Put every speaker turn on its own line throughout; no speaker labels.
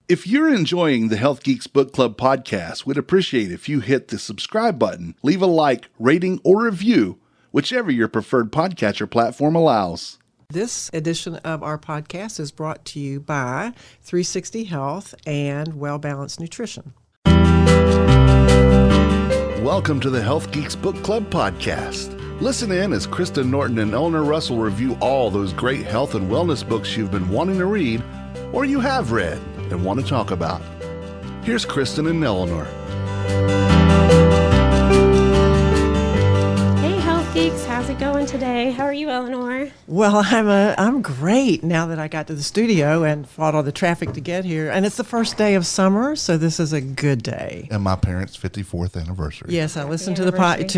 If you're enjoying the Health Geeks Book Club podcast, we'd appreciate if you hit the subscribe button, leave a like, rating, or review, whichever your preferred podcatcher platform allows.
This edition of our podcast is brought to you by 360 Health and Well Balanced Nutrition.
Welcome to the Health Geeks Book Club podcast. Listen in as Kristen Norton and Eleanor Russell review all those great health and wellness books you've been wanting to read or you have read and want to talk about. Here's Kristen and Eleanor.
Hey, Health Geeks, how's it going today? How are you, Eleanor?
Well, I'm great now that I got to the studio and fought all the traffic to get here. And it's the first day of summer, so this is a good day.
And my parents' 54th anniversary.
Yes, I listened to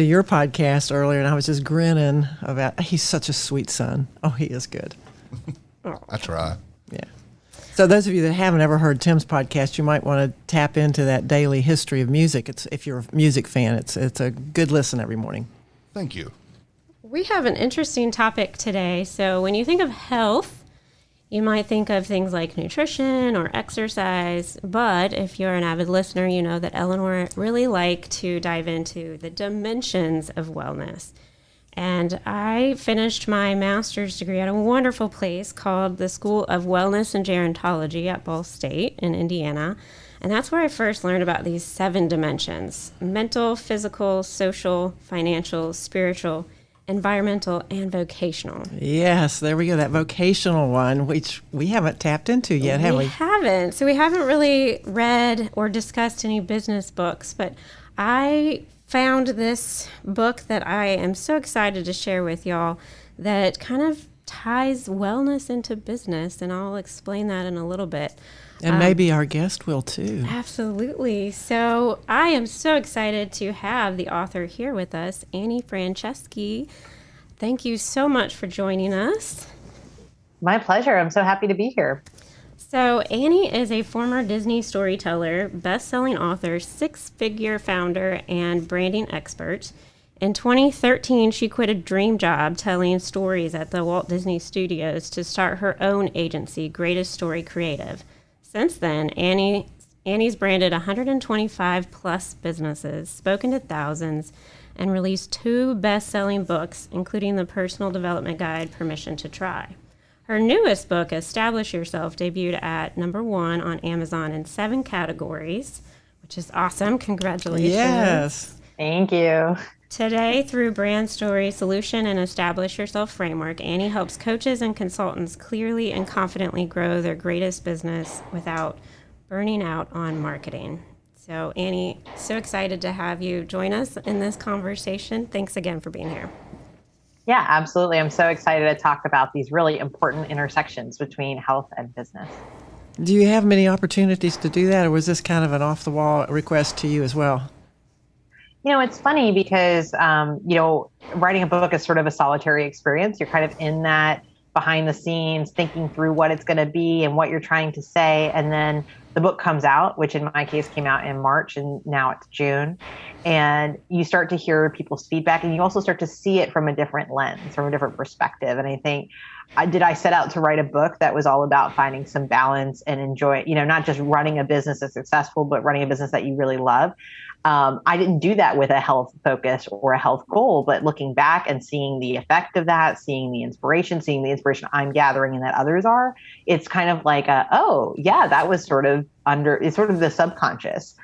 your podcast earlier, and I was just grinning about. He's such a sweet son. Oh, he is good.
I try.
Yeah. So those of you that haven't ever heard Tim's podcast, you might want to tap into that daily history of music. If you're a music fan, it's a good listen every morning.
Thank you.
We have an interesting topic today. So when you think of health, you might think of things like nutrition or exercise. But if you're an avid listener, you know that Eleanor really likes to dive into the dimensions of wellness. And I finished my master's degree at a wonderful place called the School of Wellness and Gerontology at Ball State in Indiana. And that's where I first learned about these 7 dimensions: mental, physical, social, financial, spiritual, environmental, and vocational.
Yes, there we go. That vocational one, which we haven't tapped into yet, have we?
We haven't. So we haven't really read or discussed any business books, but I found this book that I am so excited to share with y'all that kind of ties wellness into business, and I'll explain that in a little bit.
And maybe our guest will too.
Absolutely. So I am so excited to have the author here with us, Annie Franceschi. Thank you so much for joining us.
My pleasure. I'm so happy to be here.
So Annie is a former Disney storyteller, best-selling author, 6-figure founder, and branding expert. In 2013, she quit a dream job telling stories at the Walt Disney Studios to start her own agency, Greatest Story Creative. Since then, Annie's branded 125 plus businesses, spoken to thousands, and released 2 best-selling books, including the personal development guide, Permission to Try. Her newest book, Establish Yourself, debuted at #1 on Amazon in 7 categories, which is awesome. Congratulations.
Yes.
Thank you.
Today, through Brand Story Solution and Establish Yourself framework, Annie helps coaches and consultants clearly and confidently grow their greatest business without burning out on marketing. So, Annie, so excited to have you join us in this conversation. Thanks again for being here.
Yeah, absolutely. I'm so excited to talk about these really important intersections between health and business.
Do you have many opportunities to do that, or was this kind of an off-the-wall request to you as well?
You know, it's funny because, writing a book is sort of a solitary experience. You're kind of in that behind the scenes, thinking through what it's going to be and what you're trying to say. And then the book comes out, which in my case came out in March, and now it's June. And you start to hear people's feedback, and you also start to see it from a different lens, from a different perspective. And I think, did I set out to write a book that was all about finding some balance and enjoy, not just running a business that's successful, but running a business that you really love? I didn't do that with a health focus or a health goal, but looking back and seeing the effect of that, seeing the inspiration I'm gathering and that others are, it's kind of like that was it's sort of the subconscious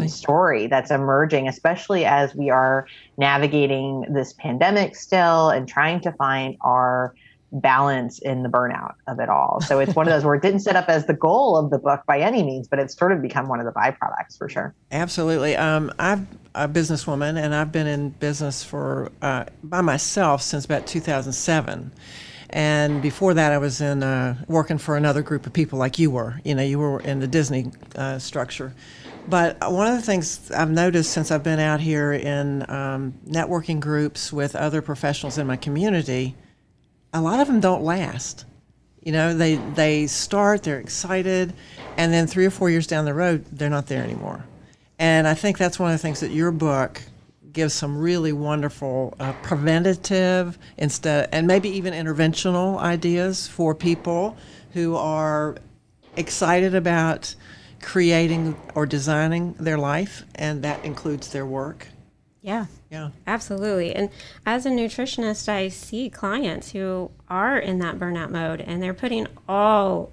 story that's emerging, especially as we are navigating this pandemic still and trying to find our balance in the burnout of it all. So it's one of those where it didn't set up as the goal of the book by any means, but it's sort of become one of the byproducts for sure.
Absolutely. I'm a businesswoman, and I've been in business for by myself since about 2007. And before that, I was in working for another group of people like you were. You were in the Disney structure. But one of the things I've noticed since I've been out here in networking groups with other professionals in my community, a lot of them don't last. They start, they're excited, and then 3 or 4 years down the road, they're not there anymore. And I think that's one of the things that your book gives some really wonderful preventative and maybe even interventional ideas for people who are excited about creating or designing their life, and that includes their work.
Yeah.
Yeah.
Absolutely. And as a nutritionist, I see clients who are in that burnout mode, and they're putting all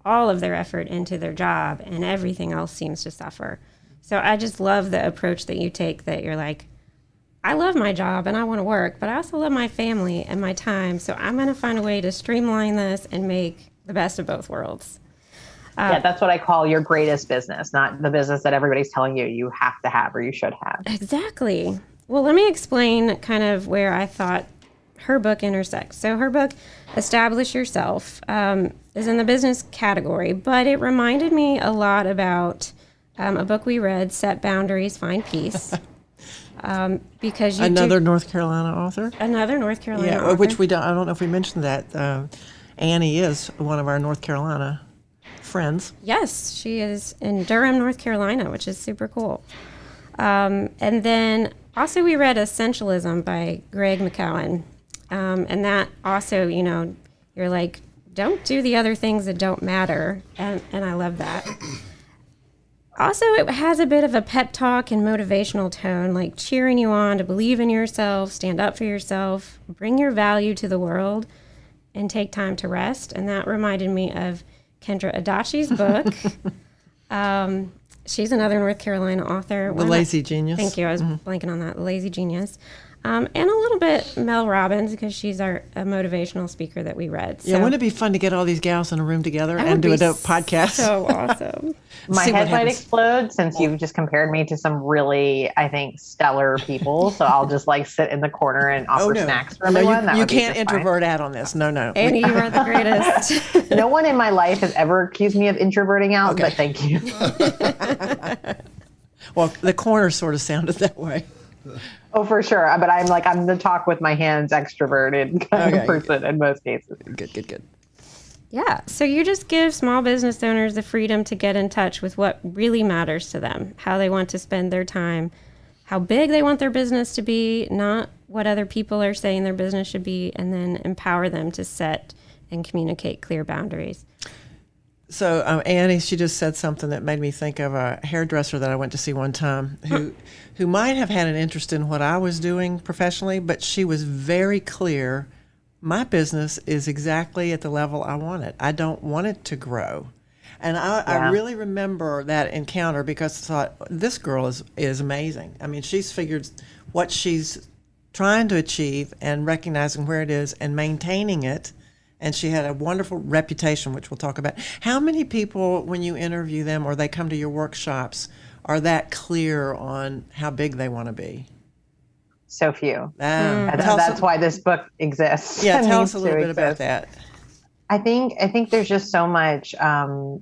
of their effort into their job, and everything else seems to suffer. So I just love the approach that you take, that you're like, I love my job and I want to work, but I also love my family and my time. So I'm going to find a way to streamline this and make the best of both worlds.
Yeah, that's what I call your greatest business, not the business that everybody's telling you you have to have or you should have.
Exactly. Well, let me explain kind of where I thought her book intersects. So her book, Establish Yourself, is in the business category, but it reminded me a lot about a book we read, Set Boundaries, Find Peace. Because
another North Carolina author,
author.
which I don't know if we mentioned that. Annie is one of our North Carolina friends.
Yes, she is in Durham, North Carolina, which is super cool. And then also we read Essentialism by Greg McKeown. And that also, you're like, don't do the other things that don't matter. And I love that. Also, it has a bit of a pep talk and motivational tone, like cheering you on to believe in yourself, stand up for yourself, bring your value to the world, and take time to rest. And that reminded me of Kendra Adachi's book. She's another North Carolina author.
The Lazy Genius.
Thank you. I was blanking on that. The Lazy Genius. And a little bit Mel Robbins, because she's a motivational speaker that we read.
So. Yeah, wouldn't it be fun to get all these gals in a room together and do a dope podcast?
So awesome.
My head might explode since you've just compared me to some really, I think, stellar people. So I'll just sit in the corner and offer snacks for everyone.
You can't introvert out on this. No.
Annie, you are the greatest.
No one in my life has ever accused me of introverting out, but thank you.
Well, the corner sort of sounded that way.
Oh, for sure. But I'm the talk with my hands extroverted kind of person in most cases.
Good.
Yeah. So you just give small business owners the freedom to get in touch with what really matters to them, how they want to spend their time, how big they want their business to be, not what other people are saying their business should be, and then empower them to set and communicate clear boundaries.
So Annie, she just said something that made me think of a hairdresser that I went to see one time who might have had an interest in what I was doing professionally, but she was very clear. My business is exactly at the level I want it. I don't want it to grow. And I really remember that encounter because I thought, this girl is amazing. I mean, she's figured what she's trying to achieve and recognizing where it is and maintaining it. And she had a wonderful reputation, which we'll talk about. How many people, when you interview them or they come to your workshops, are that clear on how big they want to be?
So few.
That's
why this book exists.
Yeah, tell us a little bit about that.
I think there's just so much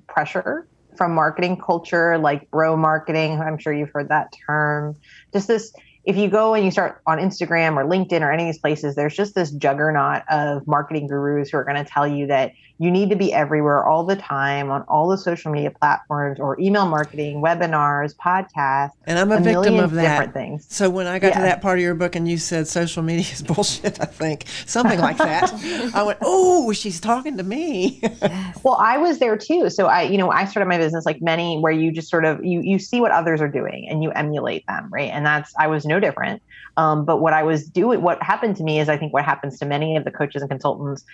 pressure from marketing culture, like bro marketing. I'm sure you've heard that term. Just this. If you go and you start on Instagram or LinkedIn or any of these places, there's just this juggernaut of marketing gurus who are going to tell you that you need to be everywhere all the time on all the social media platforms or email marketing, webinars, podcasts.
And I'm a victim of that.
Different things.
So when I got to that part of your book and you said social media is bullshit, I think something like that, I went, oh, she's talking to me.
Yes.
Well, I was there too. So I started my business like many, where you just sort of, you see what others are doing and you emulate them. Right. And I was no different. But what happened to me is I think what happens to many of the coaches and consultants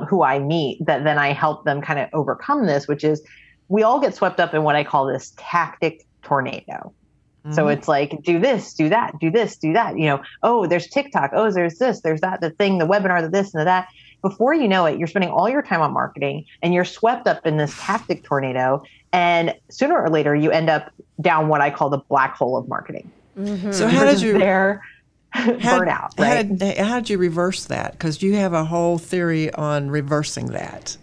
who I meet, that then I help them kind of overcome this, which is we all get swept up in what I call this tactic tornado. Mm-hmm. So it's like, do this, do that, do this, do that. Oh, there's TikTok. Oh, there's this, there's that, the thing, the webinar, the this and the that. Before you know it, you're spending all your time on marketing and you're swept up in this tactic tornado. And sooner or later, you end up down what I call the black hole of marketing.
Mm-hmm. So how did you
burnout? Right?
How did you reverse that? Because you have a whole theory on reversing that.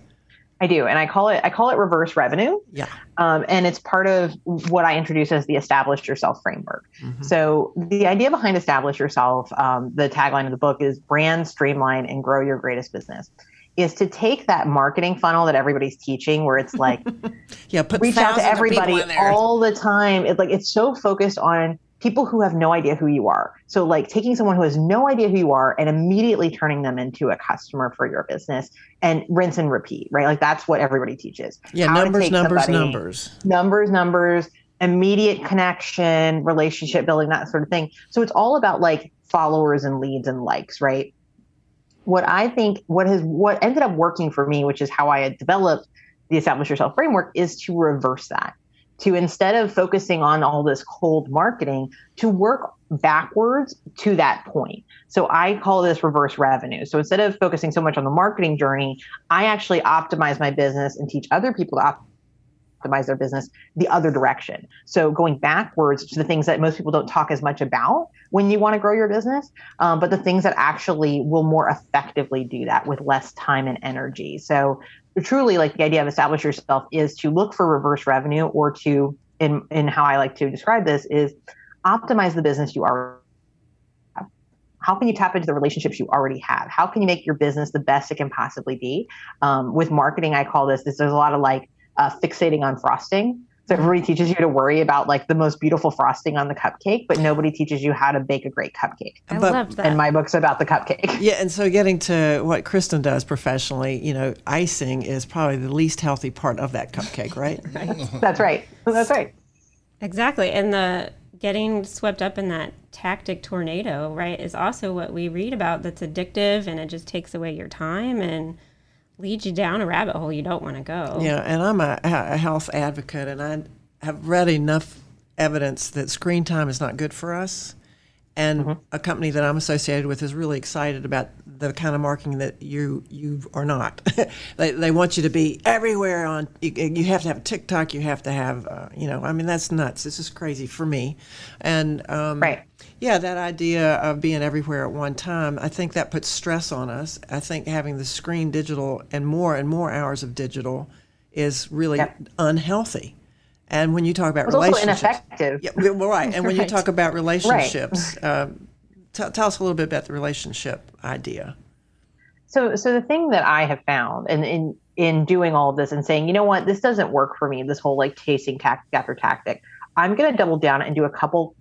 I do, and I call it reverse revenue.
Yeah,
and it's part of what I introduce as the Establish Yourself framework. Mm-hmm. So the idea behind Establish Yourself, the tagline of the book is brand, streamline, and grow your greatest business. Is to take that marketing funnel that everybody's teaching, where it's like,
put
reach out to everybody all the time. It's so focused on people who have no idea who you are. So like taking someone who has no idea who you are and immediately turning them into a customer for your business, and rinse and repeat, right? Like that's what everybody teaches.
Yeah,
How to
numbers,
take
numbers,
somebody- numbers, immediate connection, relationship building, that sort of thing. So it's all about like followers and leads and likes, right? What I think, what ended up working for me, which is how I had developed the Establish Yourself framework, is to reverse that. To, instead of focusing on all this cold marketing, to work backwards to that point. So I call this reverse revenue. So instead of focusing so much on the marketing journey, I actually optimize my business and teach other people to optimize their business the other direction. So going backwards to the things that most people don't talk as much about when you want to grow your business, but the things that actually will more effectively do that with less time and energy. So truly, like the idea of establish yourself is to look for reverse revenue, or to, in how I like to describe this, is optimize the business you already have. How can you tap into the relationships you already have? How can you make your business the best it can possibly be? With marketing, I call this, there's a lot of like fixating on frosting. So everybody teaches you to worry about like the most beautiful frosting on the cupcake, but nobody teaches you how to bake a great cupcake.
I loved that.
And my book's about the cupcake.
Yeah, and so getting to what Kristen does professionally, icing is probably the least healthy part of that cupcake, right?
That's right. That's right.
Exactly. And the getting swept up in that tactic tornado, right, is also what we read about, that's addictive, and it just takes away your time and leads you down a rabbit hole you don't want to go.
Yeah, and I'm a health advocate, and I have read enough evidence that screen time is not good for us. And a company that I'm associated with is really excited about the kind of marketing that you are not. They want you to be everywhere on. You have to have TikTok. You have to have, I mean, that's nuts. This is crazy for me. And
right.
Yeah, that idea of being everywhere at one time, I think that puts stress on us. I think having the screen digital and more hours of digital is really unhealthy. And when you talk about relationships,
also ineffective.
Yeah, well, right. And when you talk about relationships, tell us a little bit about the relationship idea.
So the thing that I have found, and in doing all of this and saying, you know what, this doesn't work for me, this whole like chasing tactic after tactic, I'm going to double down and do a couple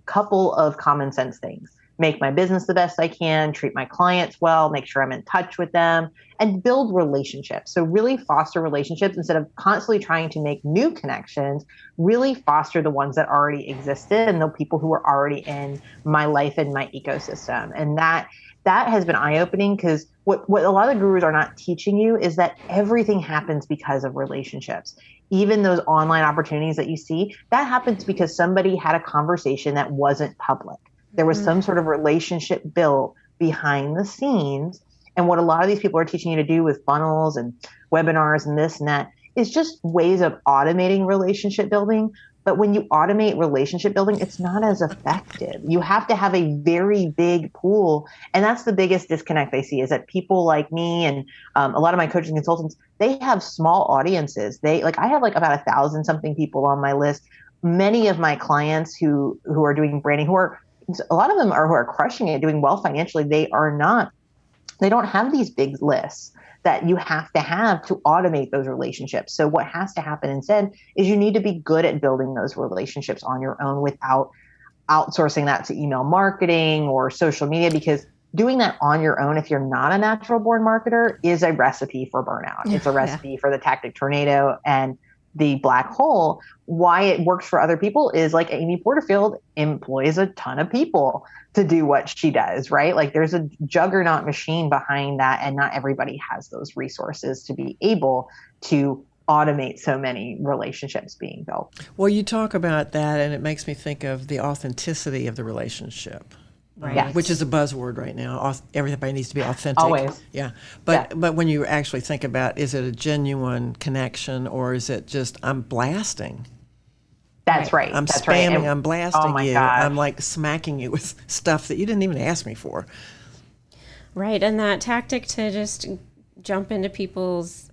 of common sense things. Make my business the best I can, treat my clients well, make sure I'm in touch with them, and build relationships. So really foster relationships instead of constantly trying to make new connections. Really foster the ones that already existed and the people who are already in my life and my ecosystem. And that has been eye-opening, because what a lot of the gurus are not teaching you is that everything happens because of relationships. Even those online opportunities that you see, that happens because somebody had a conversation that wasn't public. There was some sort of relationship built behind the scenes. And what a lot of these people are teaching you to do with funnels and webinars and this and that is just ways of automating relationship building. But when you automate relationship building, it's not as effective. You have to have a very big pool. And that's the biggest disconnect I see, is that people like me and a lot of my coaches and consultants, they have small audiences. I have like about 1,000 something people on my list. Many of my clients who are doing branding, a lot of them who are crushing it, doing well financially, they don't have these big lists that you have to automate those relationships. So what has to happen instead is you need to be good at building those relationships on your own without outsourcing that to email marketing or social media, because doing that on your own, if you're not a natural born marketer, is a recipe for burnout. It's a recipe for the tactic tornado and the black hole. Why it works for other people is like Amy Porterfield employs a ton of people to do what she does, right? Like there's a juggernaut machine behind that, and not everybody has those resources to be able to automate so many relationships being built.
Well, you talk about that, and it makes me think of the authenticity of the relationship.
Right.
Yes.
Which is a buzzword right now. Everybody needs to be authentic.
Always.
Yeah. But when you actually think about, is it a genuine connection, or is it just, I'm blasting?
That's right.
I'm
That's
spamming,
right.
I'm blasting you.
Gosh.
I'm like smacking you with stuff that you didn't even ask me for.
Right. And that tactic to just jump into people's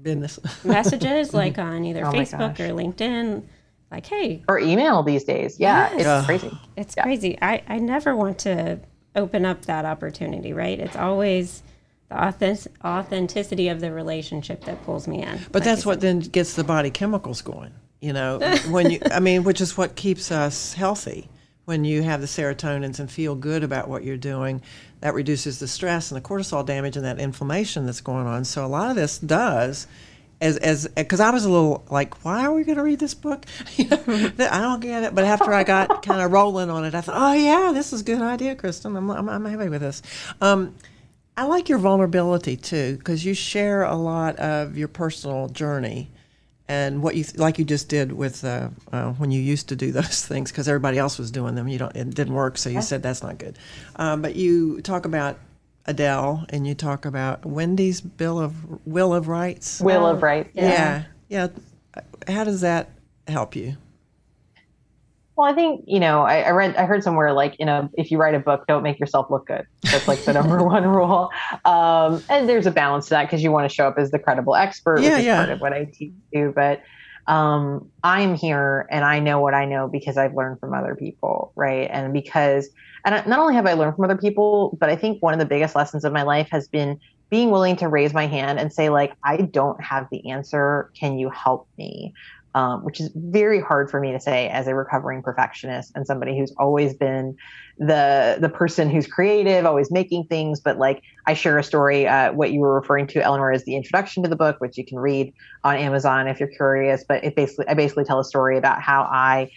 Business.
messages, like on either
Oh my
Facebook
gosh.
or LinkedIn, like, hey.
Or email these days. Yeah,
Yes.
it's crazy.
It's crazy. I never want to open up that opportunity, right? It's always the authenticity of the relationship that pulls me in.
But that's what then gets the body chemicals going, which is what keeps us healthy, when you have the serotonins and feel good about what you're doing, that reduces the stress and the cortisol damage and that inflammation that's going on. So a lot of this does, because I was a little like, why are we going to read this book? I don't get it. But after I got kind of rolling on it, I thought, oh yeah, this is a good idea, Kristen. I'm happy with this. I like your vulnerability too, because you share a lot of your personal journey and what like you just did with when you used to do those things because everybody else was doing them. It didn't work, so you said that's not good. But you talk about Adele and you talk about Wendy's Will of Rights.
Will of Rights.
Yeah. How does that help you?
Well, I think, I heard somewhere like, if you write a book, don't make yourself look good. That's like the number one rule. And there's a balance to that because you want to show up as the credible expert, which is part of what I teach you. But I'm here and I know what I know because I've learned from other people, right? And not only have I learned from other people, but I think one of the biggest lessons of my life has been being willing to raise my hand and say, like, I don't have the answer. Can you help me? Which is very hard for me to say as a recovering perfectionist and somebody who's always been the person who's creative, always making things. But like I share a story, what you were referring to, Eleanor, is the introduction to the book, which you can read on Amazon if you're curious. But I basically tell a story about how I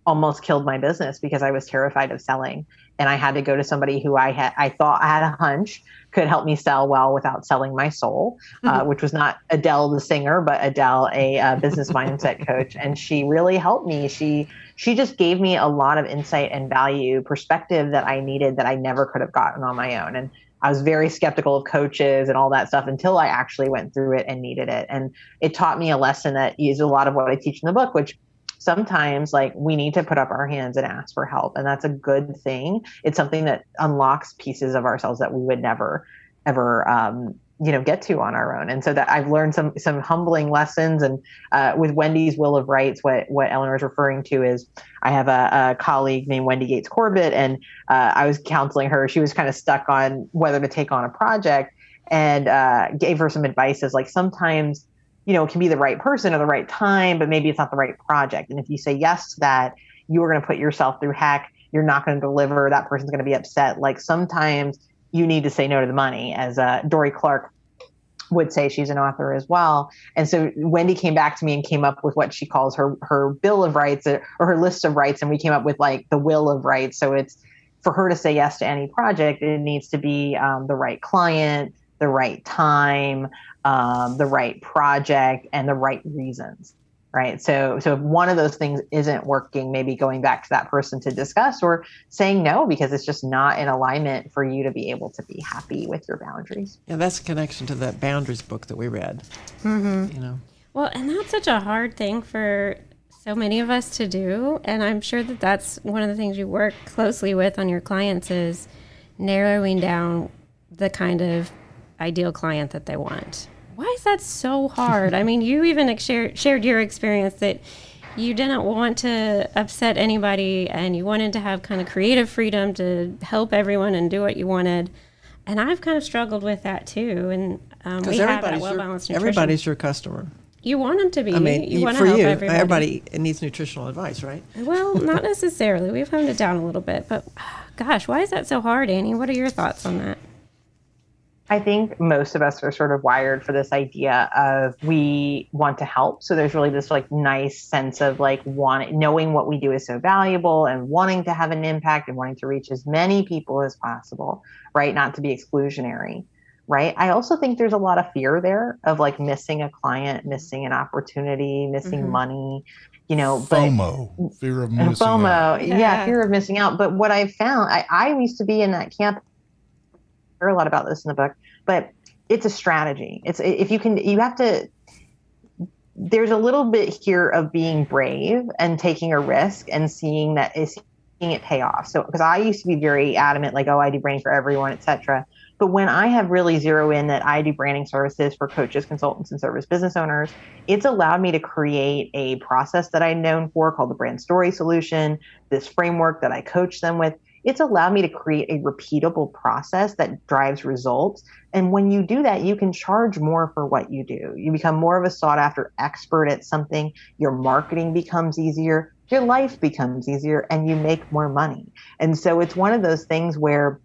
almost killed my business because I was terrified of selling. And I had to go to somebody who I thought I had a hunch could help me sell well without selling my soul, which was not Adele the singer, but Adele, a business mindset coach. And she really helped me. She just gave me a lot of insight and value, perspective that I needed that I never could have gotten on my own. And I was very skeptical of coaches and all that stuff until I actually went through it and needed it. And it taught me a lesson that is a lot of what I teach in the book, which sometimes like we need to put up our hands and ask for help. And that's a good thing. It's something that unlocks pieces of ourselves that we would never, ever, get to on our own. And so that I've learned some humbling lessons. And with Wendy's Will of Rights, what Eleanor is referring to is I have a colleague named Wendy Gates Corbett, and I was counseling her. She was kind of stuck on whether to take on a project, and gave her some advice as like sometimes it can be the right person or the right time, but maybe it's not the right project. And if you say yes to that, you are going to put yourself through heck. You're not going to deliver. That person's going to be upset. Like sometimes you need to say no to the money, as Dory Clark would say. She's an author as well. And so Wendy came back to me and came up with what she calls her Bill of Rights or her list of rights. And we came up with like the Will of Rights. So it's for her to say yes to any project, it needs to be the right client, the right time, the right project, and the right reasons, right? So if one of those things isn't working, maybe going back to that person to discuss or saying no because it's just not in alignment for you to be able to be happy with your boundaries.
Yeah, that's a connection to that boundaries book that we read.
Mm-hmm. Well, and that's such a hard thing for so many of us to do. And I'm sure that that's one of the things you work closely with on your clients is narrowing down the kind of ideal client that they want. Why is that so hard? I mean, you even shared your experience that you didn't want to upset anybody and you wanted to have kind of creative freedom to help everyone and do what you wanted. And I've kind of struggled with that too. And we have that well-balanced nutrition.
Everybody's your customer.
You want them to be.
I mean,
you want
for
to help
you,
everybody
needs nutritional advice, right?
Well, not necessarily. We've honed it down a little bit. But gosh, why is that so hard, Annie? What are your thoughts on that?
I think most of us are sort of wired for this idea of we want to help. So there's really this like nice sense of like knowing what we do is so valuable and wanting to have an impact and wanting to reach as many people as possible, right? Not to be exclusionary, right? I also think there's a lot of fear there of like missing a client, missing an opportunity, missing money,
FOMO, fear of missing
out. Yeah, fear of missing out. But what I've found, I used to be in that camp. A lot about this in the book, but it's a strategy. There's a little bit here of being brave and taking a risk and seeing it pay off. So, because I used to be very adamant, like, oh, I do branding for everyone, etc. But when I have really zeroed in that I do branding services for coaches, consultants, and service business owners, it's allowed me to create a process that I'm known for called the brand story solution, this framework that I coach them with. It's allowed me to create a repeatable process that drives results. And when you do that, you can charge more for what you do. You become more of a sought after expert at something. Your marketing becomes easier. your life becomes easier and you make more money. And so it's one of those things where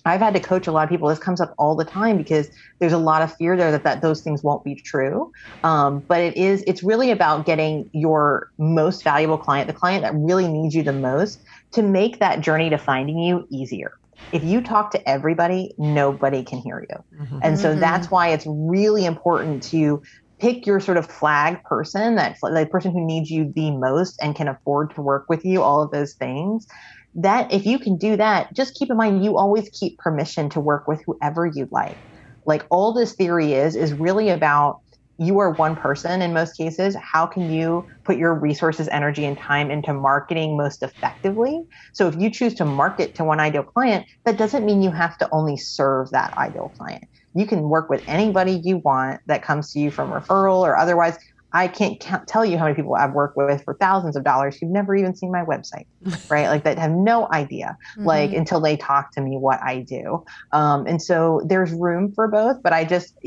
I've had to coach a lot of people. This comes up all the time because there's a lot of fear there that those things won't be true. But it's really about getting your most valuable client, the client that really needs you the most, to make that journey to finding you easier. If you talk to everybody, nobody can hear you. Mm-hmm. And so that's why it's really important to pick your sort of flag person, that person who needs you the most and can afford to work with you, all of those things. That if you can do that, just keep in mind, you always keep permission to work with whoever you like. Like all this theory is really about, you are one person in most cases. How can you put your resources, energy, and time into marketing most effectively? So if you choose to market to one ideal client, that doesn't mean you have to only serve that ideal client. You can work with anybody you want that comes to you from referral or otherwise. I can't tell you how many people I've worked with for thousands of dollars who've never even seen my website, right? Like that have no idea, like until they talk to me what I do. And so there's room for both, but I just,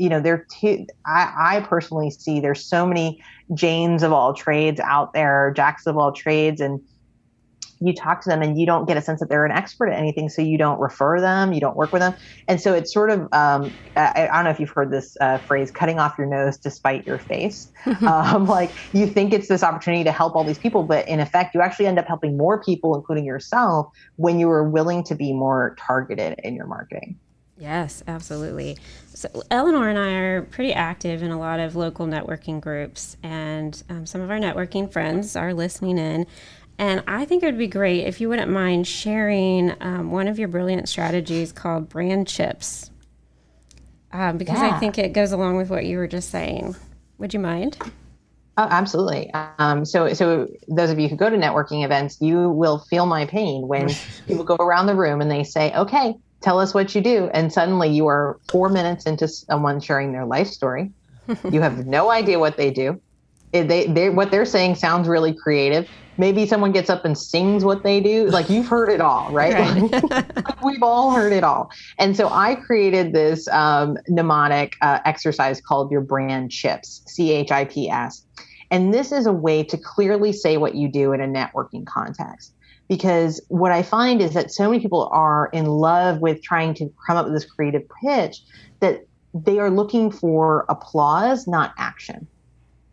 I personally see there's so many Janes of all trades out there, Jacks of all trades, and you talk to them and you don't get a sense that they're an expert at anything. So you don't refer them, you don't work with them. And so it's sort of, I don't know if you've heard this phrase, cutting off your nose to spite your face. Like you think it's this opportunity to help all these people, but in effect, you actually end up helping more people, including yourself, when you are willing to be more targeted in your marketing.
Yes, absolutely. So Eleanor and I are pretty active in a lot of local networking groups, and some of our networking friends are listening in. And I think it would be great if you wouldn't mind sharing one of your brilliant strategies called brand chips, because I think it goes along with what you were just saying. Would you mind?
Oh, absolutely. So those of you who go to networking events, you will feel my pain when people go around the room and they say, okay, tell us what you do. And suddenly you are 4 minutes into someone sharing their life story. You have no idea what they do. What they're saying sounds really creative. Maybe someone gets up and sings what they do. Like you've heard it all, right? Like, we've all heard it all. And so I created this mnemonic exercise called your brand chips, CHIPS. And this is a way to clearly say what you do in a networking context. Because what I find is that so many people are in love with trying to come up with this creative pitch that they are looking for applause, not action.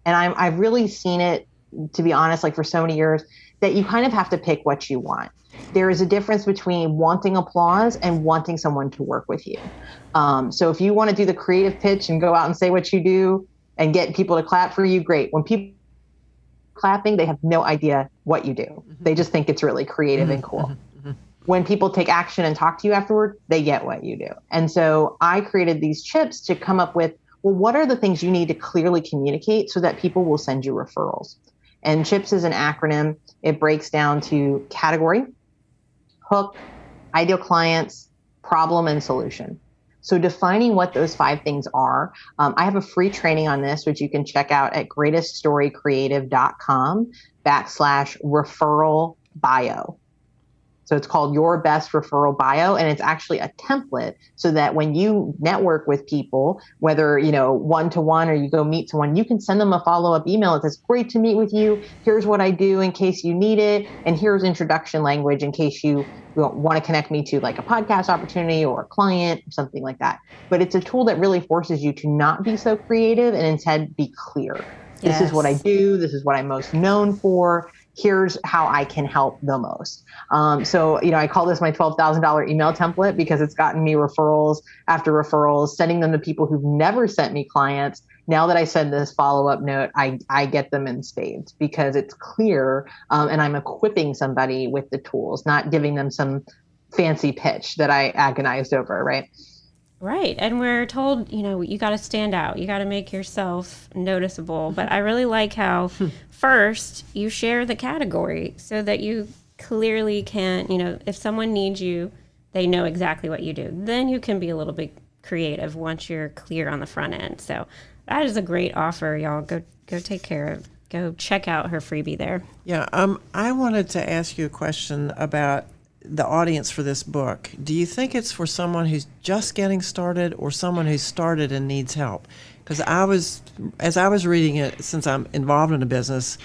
And I've really seen it, to be honest, like for so many years, that you kind of have to pick what you want. There is a difference between wanting applause and wanting someone to work with you. So if you want to do the creative pitch and go out and say what you do and get people to clap for you, great. When people are clapping, they have no idea what you do. They just think it's really creative and cool. When people take action and talk to you afterward, they get what you do. And so I created these chips to come up with, well, what are the things you need to clearly communicate so that people will send you referrals? And CHIPS is an acronym. It breaks down to category, hook, ideal clients, problem, and solution. So defining what those 5 things are, I have a free training on this, which you can check out at greateststorycreative.com/referral bio. So it's called Your Best Referral Bio, and it's actually a template so that when you network with people, whether, one-to-one or you go meet someone, you can send them a follow-up email that says, great to meet with you. Here's what I do in case you need it. And here's introduction language in case you want to connect me to like a podcast opportunity or a client or something like that. But it's a tool that really forces you to not be so creative and instead be clear. Yes. This is what I do. This is what I'm most known for. Here's how I can help the most. So I call this my $12,000 email template because it's gotten me referrals after referrals, sending them to people who've never sent me clients. Now that I send this follow-up note, I get them in spades because it's clear and I'm equipping somebody with the tools, not giving them some fancy pitch that I agonized over, right?
Right. And we're told, you got to stand out. You got to make yourself noticeable. But I really like how first you share the category so that you clearly can, if someone needs you, they know exactly what you do. Then you can be a little bit creative once you're clear on the front end. So that is a great offer, y'all. Go check out her freebie there.
Yeah. I wanted to ask you a question about the audience for this book. Do you think it's for someone who's just getting started or someone who's started and needs help? Because as I was reading it, since I'm involved in a business,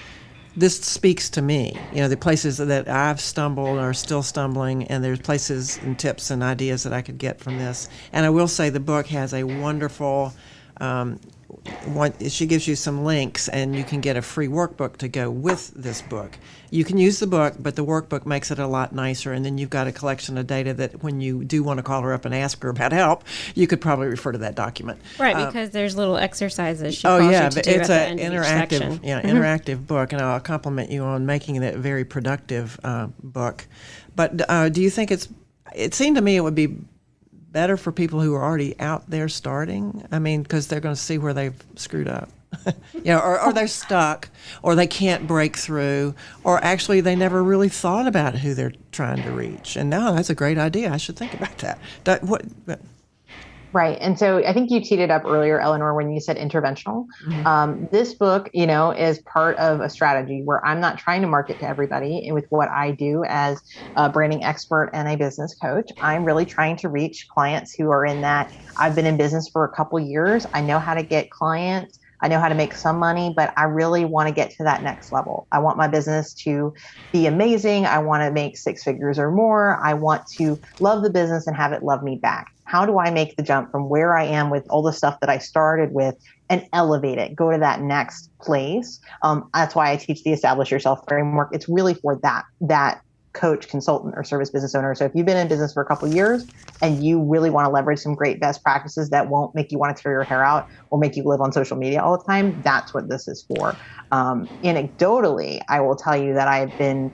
this speaks to me. The places that I've stumbled or are still stumbling, and there's places and tips and ideas that I could get from this. And I will say the book has a wonderful she gives you some links, and you can get a free workbook to go with this book. You can use the book, but the workbook makes it a lot nicer, and then you've got a collection of data that when you do want to call her up and ask her about help, you could probably refer to that document.
Right, because there's little exexercises she
calls
you
to
do
it's
an
interactive, interactive book, and I'll compliment you on making it a very productive book. But do you think it seemed to me it would be better for people who are already out there starting? I mean, because they're going to see where they've screwed up. Or they're stuck, or they can't break through, or actually they never really thought about who they're trying to reach. And now that's a great idea. I should think about that.
Right. And so I think you teed it up earlier, Eleanor, when you said interventional. This book, is part of a strategy where I'm not trying to market to everybody with what I do as a branding expert and a business coach. I'm really trying to reach clients who are in that I've been in business for a couple years. I know how to get clients. I know how to make some money, but I really want to get to that next level. I want my business to be amazing. I want to make 6 figures or more. I want to love the business and have it love me back. How do I make the jump from where I am with all the stuff that I started with and elevate it, go to that next place? That's why I teach the Establish Yourself framework. It's really for that coach, consultant, or service business owner. So if you've been in business for a couple of years and you really want to leverage some great best practices that won't make you want to tear your hair out or make you live on social media all the time, that's what this is for. Anecdotally, I will tell you that I've been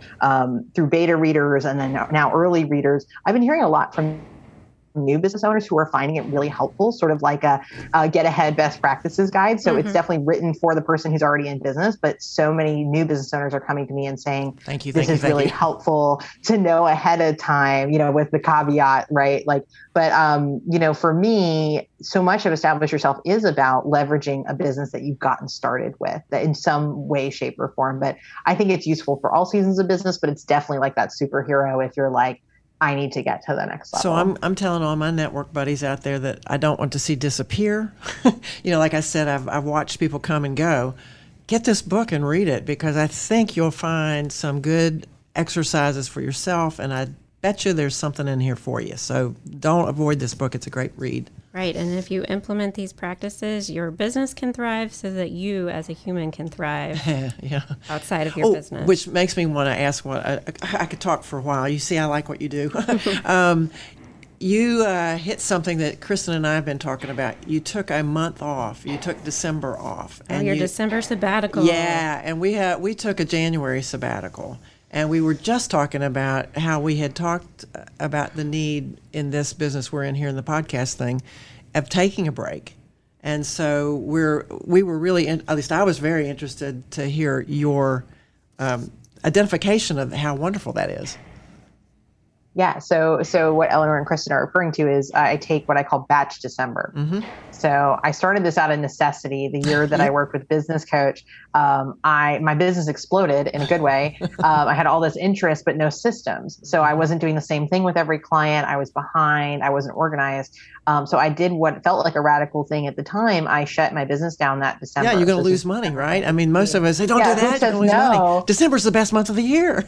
through beta readers and then now early readers, I've been hearing a lot from new business owners who are finding it really helpful, sort of like a get ahead best practices guide. So it's definitely written for the person who's already in business, but so many new business owners are coming to me and saying, this is really helpful to know ahead of time, with the caveat, right? But for me, so much of Establish Yourself is about leveraging a business that you've gotten started with in some way, shape, or form. But I think it's useful for all seasons of business, but it's definitely like that superhero if you're like, I need to get to the next level.
So I'm telling all my network buddies out there that I don't want to see disappear. Like I said, I've watched people come and go. Get this book and read it, because I think you'll find some good exercises for yourself, and I bet you there's something in here for you. So don't avoid this book. It's a great read.
Right. And if you implement these practices, your business can thrive so that you as a human can thrive outside of your business.
Which makes me want to ask I could talk for a while. You see, I like what you do. You hit something that Kristen and I have been talking about. You took a month off. You took December off.
And your December sabbatical.
Yeah. And we took a January sabbatical. And we were just talking about how we had talked about the need in this business we're in here in the podcast thing of taking a break. And so we were really, at least I was very interested to hear your identification of how wonderful that is.
Yeah. So what Eleanor and Kristen are referring to is I take what I call batch December. So I started this out of necessity. The year that I worked with Business Coach, my business exploded in a good way. I had all this interest, but no systems. So I wasn't doing the same thing with every client. I was behind. I wasn't organized. So I did what felt like a radical thing at the time. I shut my business down that December.
Yeah, you're going to lose money, right? I mean, most of us say, don't do that. You're going to lose money. December's the best month of the year.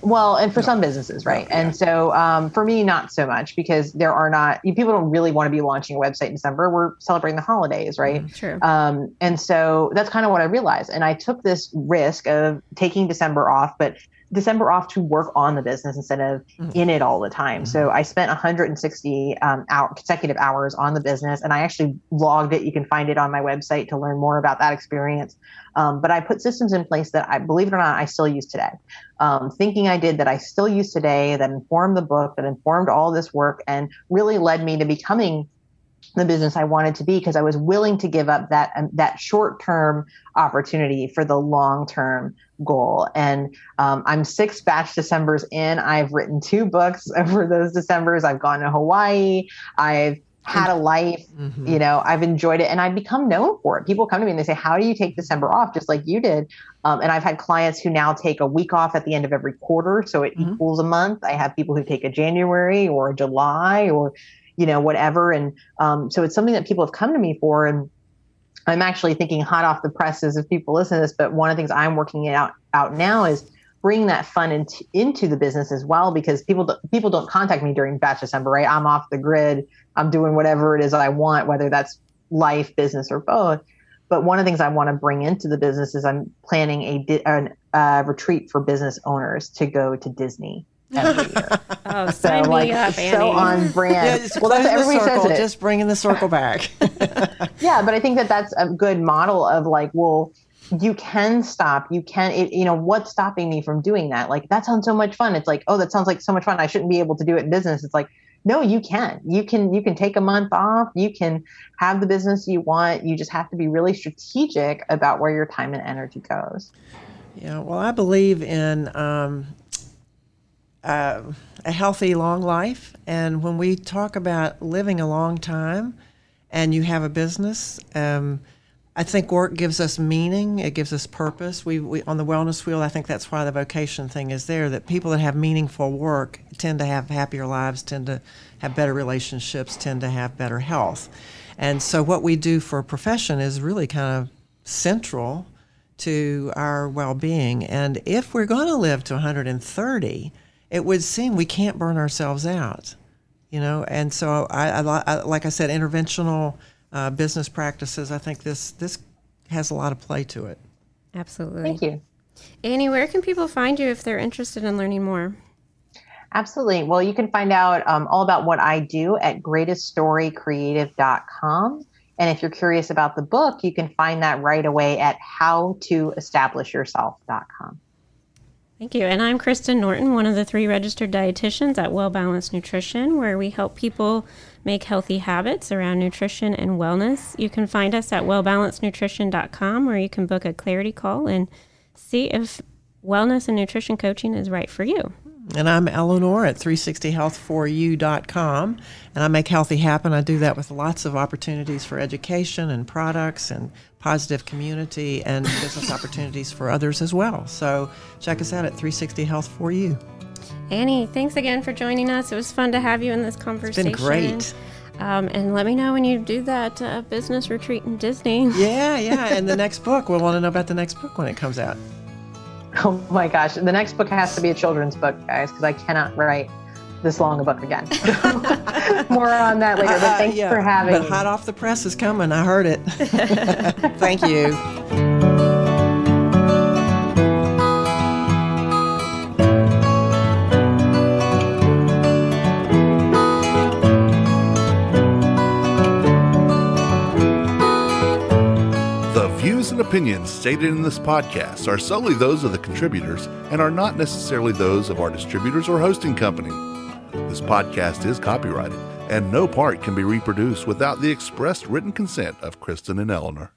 Well, and for some businesses, right? Yeah. And so for me, not so much, because people don't really want to be launching a website in December. We're celebrating the holidays, right?
True.
And so that's kind of what I realized. And I took this risk of taking December off, but December off to work on the business instead of in it all the time. So I spent 160 consecutive hours on the business, and I actually logged it. You can find it on my website to learn more about that experience. But I put systems in place that I, believe it or not, I still use today. Thinking I did that I still use today, that informed the book, that informed all this work, and really led me to becoming the business I wanted to be, because I was willing to give up that short-term opportunity for the long-term goal. And I'm 6 batch Decembers in. I've written 2 books over those Decembers. I've gone to Hawaii. I've had a life, I've enjoyed it, and I've become known for it. People come to me and they say, how do you take December off? Just like you did. And I've had clients who now take a week off at the end of every quarter, so it equals a month. I have people who take a January or a July or whatever. And so it's something that people have come to me for. And I'm actually thinking hot off the presses if people listen to this, but one of the things I'm working out now is bring that fun into the business as well, because people don't contact me during batch December, right? I'm off the grid. I'm doing whatever it is I want, whether that's life, business, or both. But one of the things I want to bring into the business is I'm planning a retreat for business owners to go to Disney every year.
Oh, sign me up, Annie.
So on brand.
Yeah, well, that's everybody says it. Just bringing the circle back.
Yeah, but I think that's a good model of like, well, you can stop. You can, what's stopping me from doing that? Like, that sounds so much fun. It's like, oh, that sounds like so much fun. I shouldn't be able to do it in business. It's like, no, you can. You can take a month off. You can have the business you want. You just have to be really strategic about where your time and energy goes.
Yeah, well, I believe in a healthy, long life. And when we talk about living a long time and you have a business, I think work gives us meaning. It gives us purpose. We on the wellness wheel, I think that's why the vocation thing is there, that people that have meaningful work tend to have happier lives, tend to have better relationships, tend to have better health. And so what we do for a profession is really kind of central to our well-being. And if we're going to live to 130, it would seem we can't burn ourselves out, And so I like I said, interventional business practices, I think this has a lot of play to it.
Absolutely.
Thank you.
Annie, where can people find you if they're interested in learning more?
Absolutely. Well, you can find out all about what I do at greateststorycreative.com. And if you're curious about the book, you can find that right away at howtoestablishyourself.com.
Thank you. And I'm Kristen Norton, one of the 3 registered dietitians at Well Balanced Nutrition, where we help people make healthy habits around nutrition and wellness. You can find us at wellbalancednutrition.com, where you can book a clarity call and see if wellness and nutrition coaching is right for you.
And I'm Eleanor at 360health4u.com, and I make healthy happen. I do that with lots of opportunities for education and products and positive community and business opportunities for others as well. So check us out at 360health4u.
Annie, thanks again for joining us. It was fun to have you in this conversation.
It's been great.
And let me know when you do that business retreat in Disney.
Yeah. And the next book, we'll want to know about the next book when it comes out.
Oh my gosh. The next book has to be a children's book, guys, because I cannot write this long a book again. More on that later, but thanks for having me.
But hot off the press is coming. I heard it. Thank you.
The views and opinions stated in this podcast are solely those of the contributors and are not necessarily those of our distributors or hosting company. This podcast is copyrighted, and no part can be reproduced without the expressed written consent of Kristen and Eleanor.